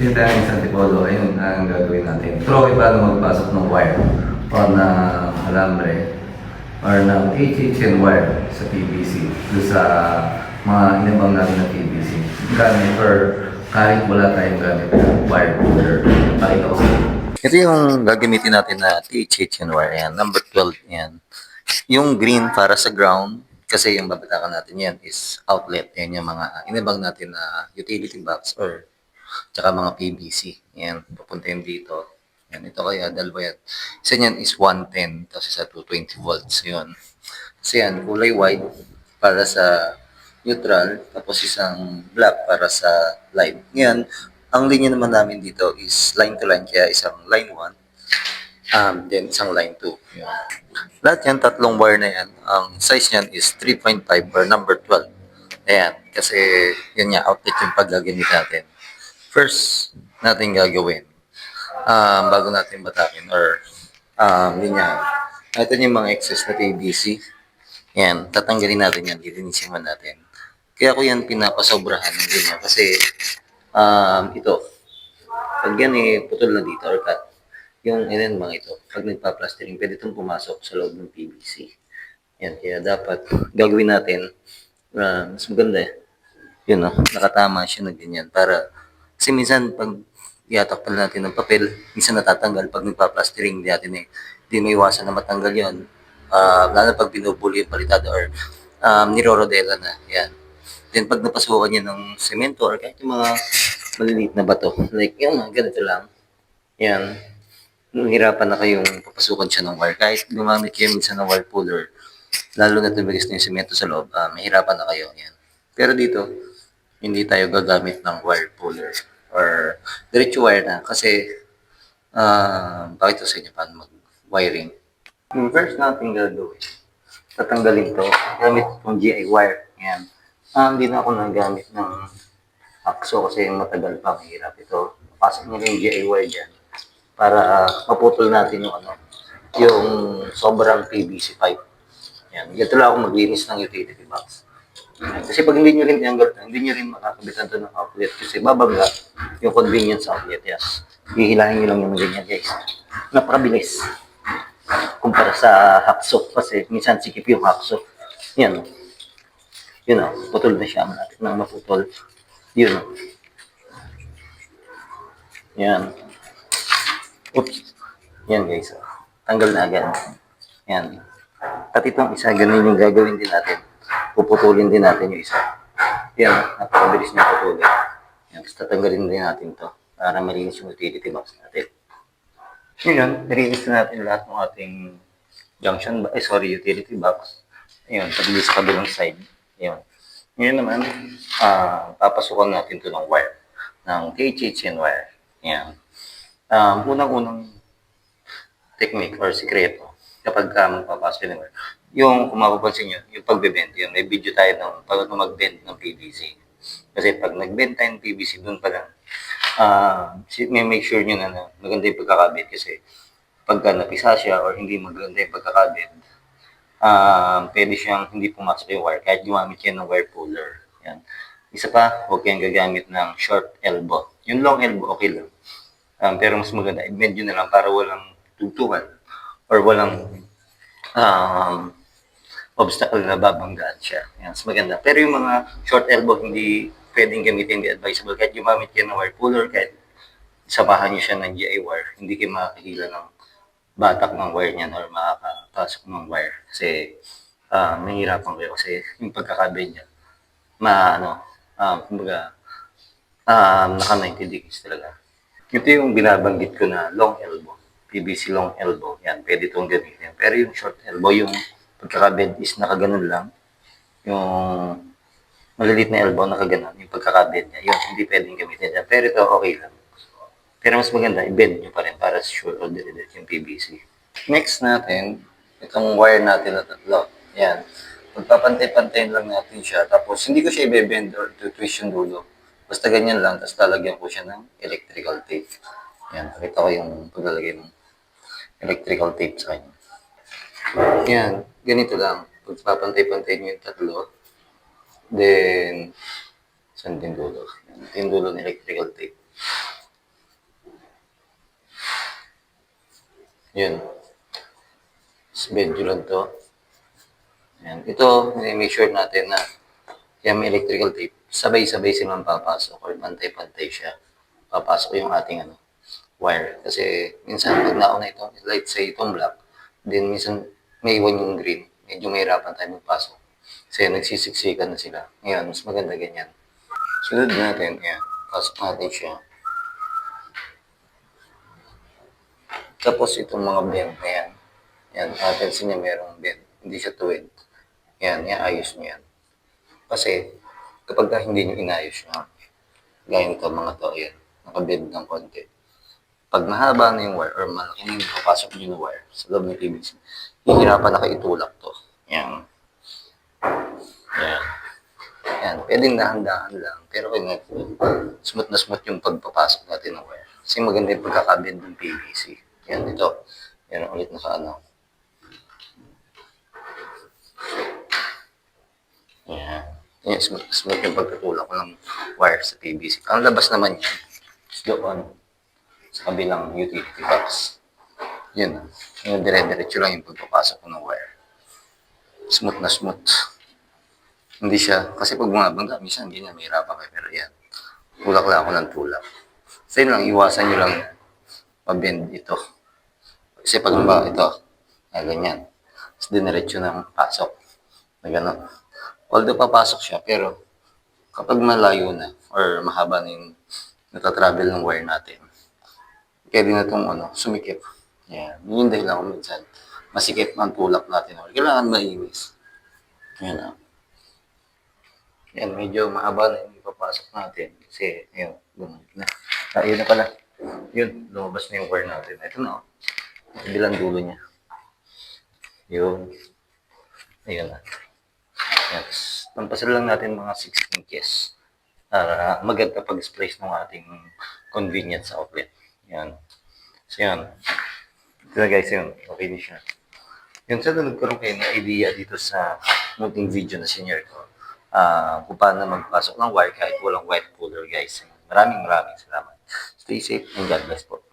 Dito tayo sa Antipolo, ayun ang gagawin natin. Pero paano magpasok ng wire o na alambre or ng HHN wire sa PVC doon sa mga inabang natin na PVC. Gamit or kahit wala tayong gamit na wire puller. Pakita ko sa inyo. Ito yung gagamitin natin na THHN wire. Ayan, number 12. Ayan. Yung green para sa ground, kasi yung babatakan natin yan is outlet. Yan yung mga inabang natin na utility box or tsaka mga PVC. Yan, papunta yun dito. Yan, ito kaya, dalawa yan. Isa niyan is 110, tapos isa 220 volts. Yun. Kasi yan, kulay white para sa neutral, tapos isang black para sa light. Yan, ang linya naman namin dito is line to line, kaya isang line 1, then isang line 2. Yan. Lahat yan, tatlong wire na yan. Ang size niyan is 3.5 or number 12. Ayan, kasi yun nga, outlet yung paggagamit natin. First natin gagawin, bago natin batakin or linya. Ito yung mga excess na PVC. Yan, tatanggalin natin yan, lilinisin man natin. Kaya ko yan pinapasobrahan ng ganyan kasi ito, pag yan putol na dito or cut, yung mga ito, pag nagpa-plastering, pwede itong pumasok sa loob ng PVC. Yan, kaya dapat gagawin natin, mas maganda yun nakatama siya na ganyan para, kasi minsan pag iatakpan natin ng papel, minsan natatanggal pag nagpa-plastering natin hindi may iwasan na matanggal yun. Lalo pag binubuli yung palitado or nirorodela na, yan. Then pag napasukan niya ng semento or kahit yung mga maliliit na bato, like yun, ganito lang, yan, nahihirapan na kayong papasukan siya ng wire. Kahit gumamit kayo minsan ng wire puller, lalo na tumigas na yung semento sa loob, mahirapan na kayo. Yan. Pero dito, hindi tayo gagamit ng wire puller or diretso wire na kasi bakit sa inyo paano mag-wiring. Yung first natin gagawin, tatanggalin to gamit itong GI wire. Yan. Hindi na ako nagamit ng akso kasi matagal pa, mahirap ito. Pasok nyo yung GI wire dyan para maputol natin yung sobrang PVC pipe. Yan. Ganito lang ako maglinis ng utility box. Kasi pag hindi nyo rin tinanggal, hindi nyo rin makakabitan ito ng outlet kasi babangga yung convenience outlet. Yes. Hihilahin nyo lang yung ganyan, guys. Napakabilis. Kumpara sa hacksaw kasi minsan sikip yung hacksaw. Yan. Yun putol na siya. Malapit na maputol. Yun Yan. Oops. Yan, guys. Tanggal na agad. Yan. At itong isa, ganun yung gagawin din natin. Puputulin din natin yung isa. Yan, napakabilis na putulin. Yan, tapos tatanggalin din natin to para malinis yung utility box natin. Ngayon, nilinis na natin lahat ng ating utility box. Ayun, pagli sa kabilang side. Ayun. Ngayon naman, papasukan natin to ng wire, ng KHHN wire. Yan. Unang-unang technique or sikreto kapag magpapasok ng wire, yung kung mapapansin nyo, yung pagbe-bend, yun, may video tayo ng pag mag-bend ng PVC. Kasi pag nag-bend tayo ng PVC, dun pa lang, may make sure nyo na maganda yung pagkakabit kasi pagka napisa siya or hindi maganda yung pagkakabit, pwede siyang hindi pumasok yung wire kahit gumamit yan ng wire puller. Yan. Isa pa, huwag kayong gagamit ng short elbow. Yung long elbow, okay lang. Pero mas maganda, i-bend nyo na lang para walang tugtukan or walang obstacle na babanggaan siya. Yan, mas maganda. Pero yung mga short elbow, hindi pwedeng gamitin, hindi advisable. Kahit gumamit kayo ng wire puller, kahit samahan nyo siya ng GI wire, hindi kayo makakahila ng batak ng wire niyan or makakapasok ng wire. Kasi mahirapan kayo kasi yung pagkakabit niya, kumbaga, naka 90 degrees talaga. Ito yung binabanggit ko na long elbow. PVC long elbow. Yan, pwede itong gamitin. Pero yung short elbow, yung pagkakabed is nakaganon lang. Yung malilit na elbow, nakaganon. Yung pagkakabed niya, yun, hindi pwedeng gamitin yan. Pero ito, okay lang. Pero mas maganda, i-bend nyo pa rin para sure o dire-dire yung PVC. Next natin, itong wire natin na tatlo. Yan. Magpapantay-pantayin lang natin siya. Tapos, hindi ko siya i-bend or twist yung dulo. Basta ganyan lang, tapos lalagyan ko siya ng electrical tape. Yan, pakita ko yung paglalagay ng electrical tape sa kanya. Yan, ganito lang. Pagpapantay-pantay nyo yung tatlo. Then, saan din dulo? Yan, yung dulo ng electrical tape. Yun. Medyo lang to. Yan. Ito, make sure natin na kaya may electrical tape, sabay-sabay silang papasok or pantay-pantay siya. Papasok yung ating wire. Kasi minsan pag nauna ito, let's say itong black, then minsan may iwan yung green. Medyo mahirapan tayo magpasok. Kasi nagsisiksikan na sila. Ngayon, mas maganda ganyan. Sunod natin, yan. Pasok natin siya. Tapos itong mga bend na yan. Yan, napansin niya merong bend. Hindi siya tuwid. Yan, ayos niyo yan. Kasi, kapag hindi nyo inayos siya, gaya nito mga to, yan, nakabend ng konti. Pag mahaba na yung wire or malaki na yung papasok nyo na wire sa loob ng PVC, hihirapan na kayo itulak to. Yan. Yan. Yan. Pwedeng dahan-dahan lang. Pero kung smooth na smooth yung pagpapasok natin ng wire. Kasi maganda yung pagkakabend ng PVC. Yan, ito. Yan ulit na Yan. Yan, smooth yung pagtutulak ko ng wire sa PVC. Ang labas naman yan, doon sa kabilang utility box. Yun. Yung dire-diretso lang yung pagpapasok ko ng wire. Smooth na smooth. Hindi siya, kasi pag bumabangga, minsan hindi na mahirapan kayo. Pero yan, tulak lang ako ng tulak. So yun lang, iwasan nyo lang na mabend ito. Kasi pag ito, ganyan. Tapos diniretso ng pasok. Na gano'n. Although papasok siya, pero kapag malayo na or mahaba na yung natatravel ng wire natin, pwede na itong sumikip. Yan. Yun yung dahilan kung minsan masikip ang tulak natin. Or kailangan mainis. Yan na. Yan, medyo mahaba na yung ipapasok natin. Kasi, yun, bumalik na. Yun na pala. Yun, lumabas na yung wire natin. Ito na, bilang dulo niya. Yun. Ayun na. Yes. Tampasan lang natin mga 6 inches para maganda pag-splice ng ating convenience outlet. Yan. So, yan. Ito na guys, yun. Okay din siya. Yun, sana nagkaroon kayo ng idea dito sa munting video na senior ko. Kung paano magpasok ng wire kahit walang wire puller guys. Maraming salamat. Stay safe and God bless po.